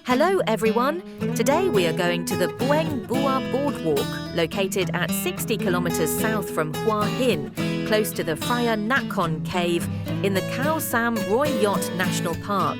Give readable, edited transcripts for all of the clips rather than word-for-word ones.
Hello everyone! Today we are going to the Bueng Bua Boardwalk, located at 60 kilometers south from Hua Hin, close to the Phra Nakhon cave in the Khao Roi Yot National Park.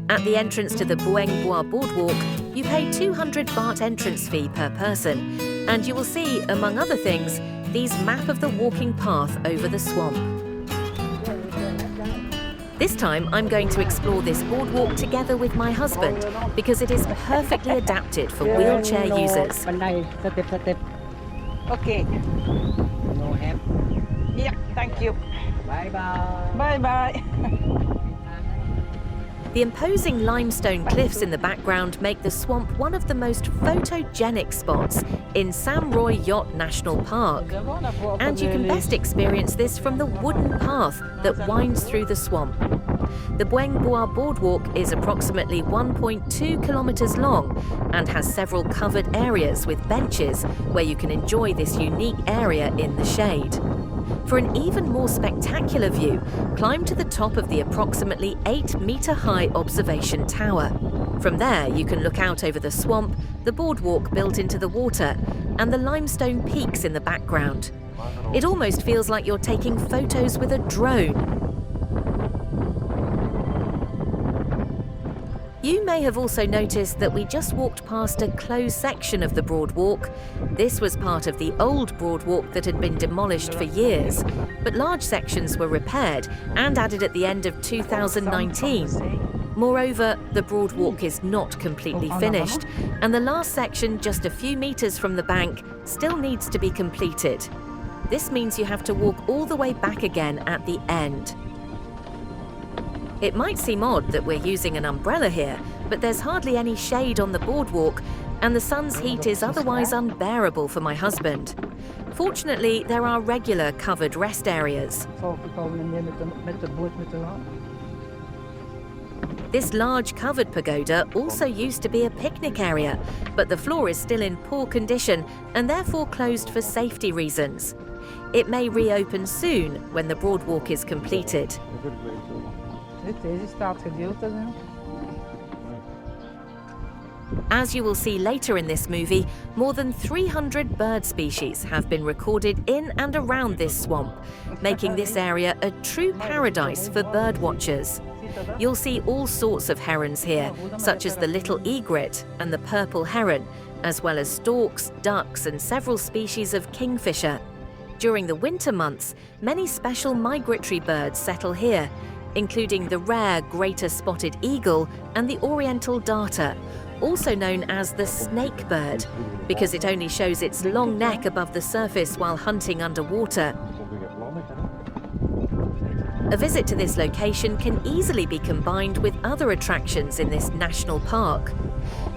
At the entrance to the Bueng Bua Boardwalk, you pay 200 baht entrance fee per person, and you will see, among other things, these map of the walking path over the swamp. This time I'm going to explore this boardwalk together with my husband because it is perfectly adapted for wheelchair users. Okay. No help. Yeah, thank you. Bye bye. Bye bye. The imposing limestone cliffs in the background make the swamp one of the most photogenic spots in Roi Yot National Park. And you can best experience this from the wooden path that winds through the swamp. The Bueng Bua Boardwalk is approximately 1.2 kilometers long and has several covered areas with benches where you can enjoy this unique area in the shade. For an even more spectacular view, climb to the top of the approximately 8-meter-high observation tower. From there, you can look out over the swamp, the boardwalk built into the water, and the limestone peaks in the background. It almost feels like you're taking photos with a drone. You may have also noticed that we just walked past a closed section of the boardwalk. This was part of the old boardwalk that had been demolished for years, but large sections were repaired and added at the end of 2019. Moreover, the boardwalk is not completely finished, and the last section, just a few meters from the bank, still needs to be completed. This means you have to walk all the way back again at the end. It might seem odd that we're using an umbrella here, but there's hardly any shade on the boardwalk, and the sun's heat is otherwise unbearable for my husband. Fortunately, there are regular covered rest areas. This large covered pagoda also used to be a picnic area, but the floor is still in poor condition and therefore closed for safety reasons. It may reopen soon when the boardwalk is completed. As you will see later in this movie, more than 300 bird species have been recorded in and around this swamp, making this area a true paradise for bird watchers. You'll see all sorts of herons here, such as the little egret and the purple heron, as well as storks, ducks, and several species of kingfisher. During the winter months, many special migratory birds settle here, including the rare greater spotted eagle and the oriental darter, also known as the snake bird, because it only shows its long neck above the surface while hunting underwater. A visit to this location can easily be combined with other attractions in this national park.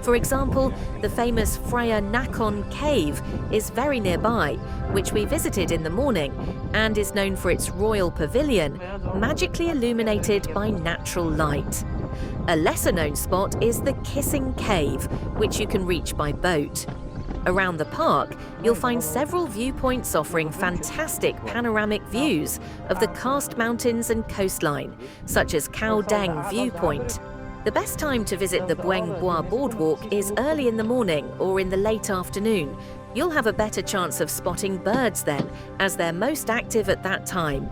For example, the famous Phra Nakhon cave is very nearby, which we visited in the morning, and is known for its royal pavilion, magically illuminated by natural light. A lesser-known spot is the Kissing Cave, which you can reach by boat. Around the park, you'll find several viewpoints offering fantastic panoramic views of the karst mountains and coastline, such as Khao viewpoint. The best time to visit the Bueng Bua Boardwalk is early in the morning or in the late afternoon. You'll have a better chance of spotting birds then, as they're most active at that time.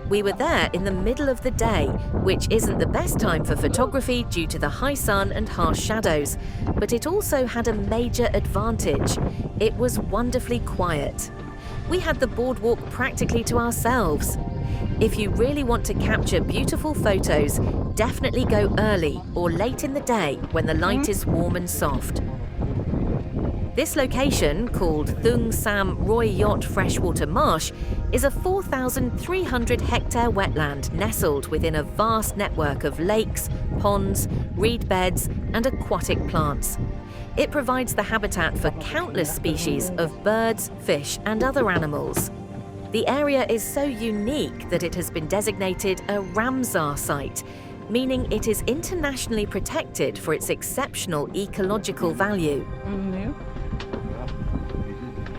We were there in the middle of the day, which isn't the best time for photography due to the high sun and harsh shadows, but it also had a major advantage. It was wonderfully quiet. We had the boardwalk practically to ourselves. If you really want to capture beautiful photos, definitely go early or late in the day when the light is warm and soft. This location, called Thung Sam Roi Yot Freshwater Marsh, is a 4,300-hectare wetland nestled within a vast network of lakes, ponds, reed beds, and aquatic plants. It provides the habitat for countless species of birds, fish, and other animals. The area is so unique that it has been designated a Ramsar site, meaning it is internationally protected for its exceptional ecological value.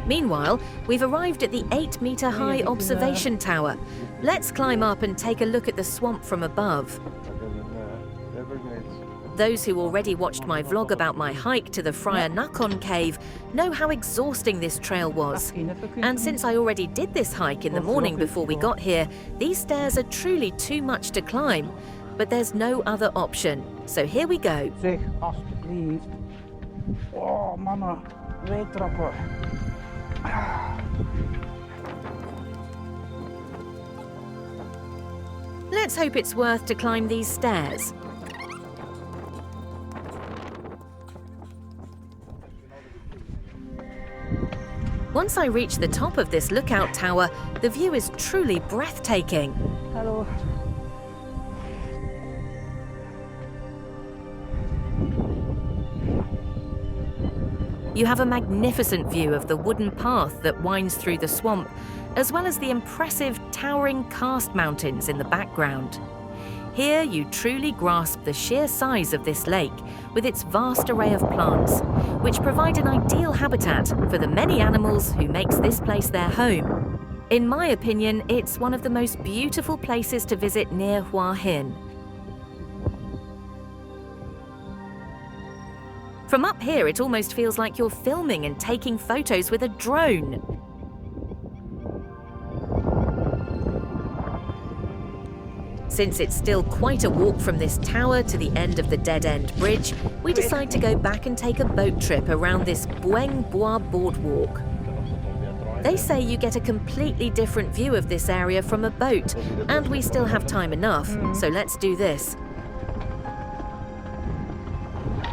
Meanwhile, we've arrived at the 8-meter-high observation tower. Let's climb up and take a look at the swamp from above. Those who already watched my vlog about my hike to the Roi Yot cave know how exhausting this trail was. And since I already did this hike in the morning before we got here, these stairs are truly too much to climb. But there's no other option, so here we go. Zeg alsjeblieft. Oh mannen, weetrappen. Let's hope it's worth to climb these stairs. Once I reach the top of this lookout tower, the view is truly breathtaking. Hallo. You have a magnificent view of the wooden path that winds through the swamp, as well as the impressive towering karst mountains in the background. Here you truly grasp the sheer size of this lake with its vast array of plants, which provide an ideal habitat for the many animals who makes this place their home. In my opinion, it's one of the most beautiful places to visit near Hua Hin. From up here, it almost feels like you're filming and taking photos with a drone. Since it's still quite a walk from this tower to the end of the dead-end bridge, we decide to go back and take a boat trip around this Bueng Bua Boardwalk. They say you get a completely different view of this area from a boat, and we still have time enough, so let's do this.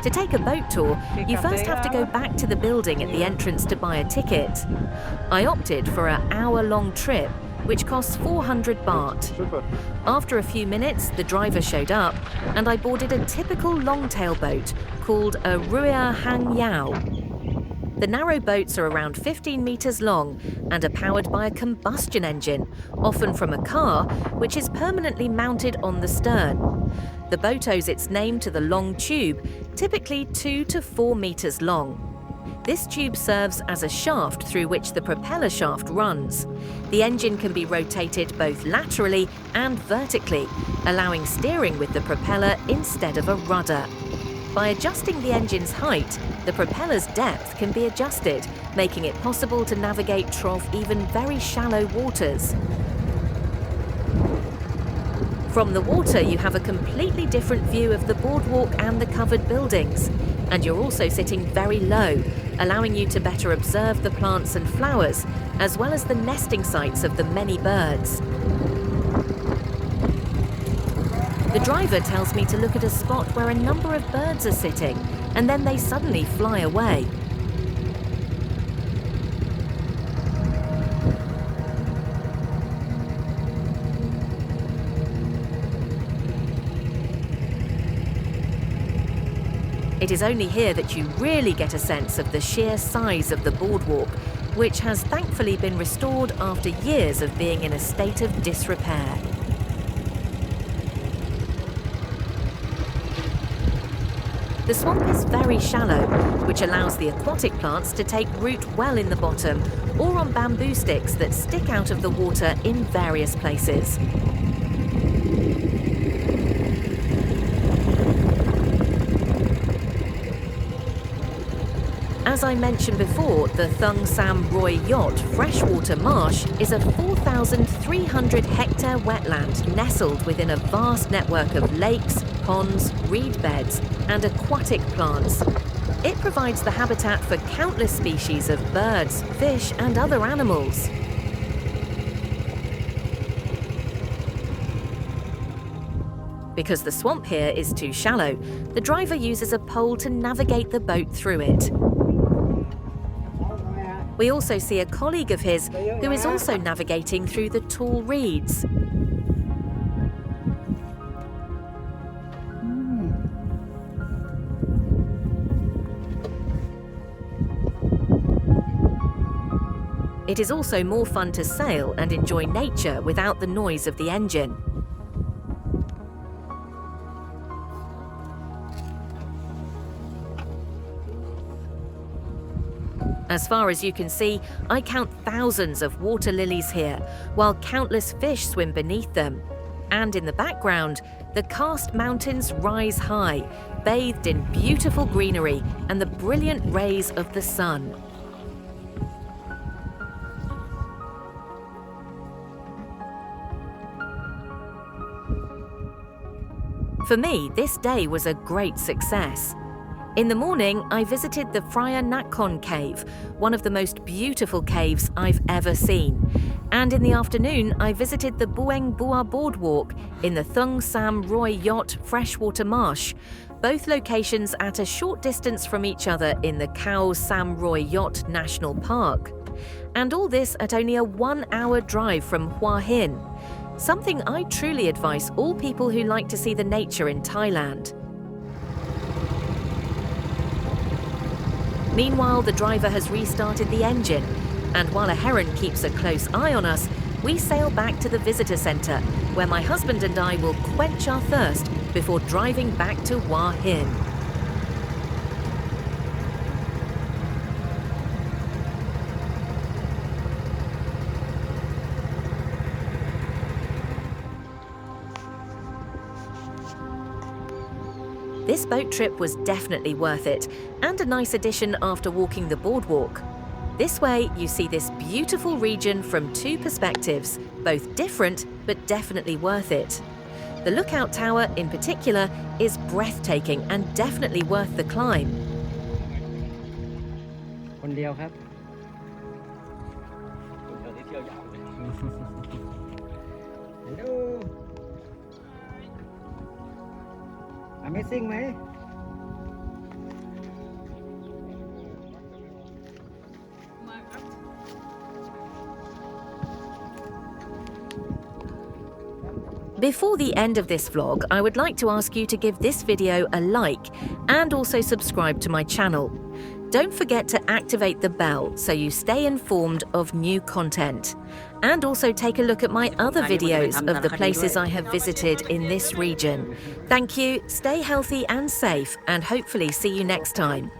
To take a boat tour, you first have to go back to the building at the entrance to buy a ticket. I opted for an hour-long trip, which costs 400 baht. After a few minutes, the driver showed up, and I boarded a typical long-tail boat called a Roi Yot. The narrow boats are around 15 meters long and are powered by a combustion engine, often from a car, which is permanently mounted on the stern. The boat owes its name to the long tube, typically 2 to 4 meters long. This tube serves as a shaft through which the propeller shaft runs. The engine can be rotated both laterally and vertically, allowing steering with the propeller instead of a rudder. By adjusting the engine's height, the propeller's depth can be adjusted, making it possible to navigate trough even very shallow waters. From the water, you have a completely different view of the boardwalk and the covered buildings, and you're also sitting very low, allowing you to better observe the plants and flowers, as well as the nesting sites of the many birds. The driver tells me to look at a spot where a number of birds are sitting, and then they suddenly fly away. It is only here that you really get a sense of the sheer size of the boardwalk, which has thankfully been restored after years of being in a state of disrepair. The swamp is very shallow, which allows the aquatic plants to take root well in the bottom or on bamboo sticks that stick out of the water in various places. As I mentioned before, the Thung Sam Roi Yot freshwater marsh is a 4,300 hectare wetland nestled within a vast network of lakes, ponds, reed beds, and aquatic plants. It provides the habitat for countless species of birds, fish, and other animals. Because the swamp here is too shallow, the driver uses a pole to navigate the boat through it. We also see a colleague of his who is also navigating through the tall reeds. It is also more fun to sail and enjoy nature without the noise of the engine. As far as you can see, I count thousands of water lilies here, while countless fish swim beneath them. And in the background, the karst mountains rise high, bathed in beautiful greenery and the brilliant rays of the sun. For me, this day was a great success. In the morning, I visited the Roi Yot cave, one of the most beautiful caves I've ever seen. And in the afternoon, I visited the Bueng Bua Boardwalk in the Thung Sam Roi Yot freshwater marsh, both locations at a short distance from each other in the Khao Sam Roi Yot National Park. And all this at only a 1-hour drive from Hua Hin, something I truly advise all people who like to see the nature in Thailand. Meanwhile, the driver has restarted the engine, and while a heron keeps a close eye on us, we sail back to the visitor centre, where my husband and I will quench our thirst before driving back to Hua Hin. This boat trip was definitely worth it, and a nice addition after walking the boardwalk. This way, you see this beautiful region from two perspectives, both different but definitely worth it. The lookout tower, in particular, is breathtaking and definitely worth the climb. คนเดียวครับ Hello Amazing ไหม Before the end of this vlog, I would like to ask you to give this video a like and also subscribe to my channel. Don't forget to activate the bell so you stay informed of new content. And also take a look at my other videos of the places I have visited in this region. Thank you, stay healthy and safe, and hopefully see you next time.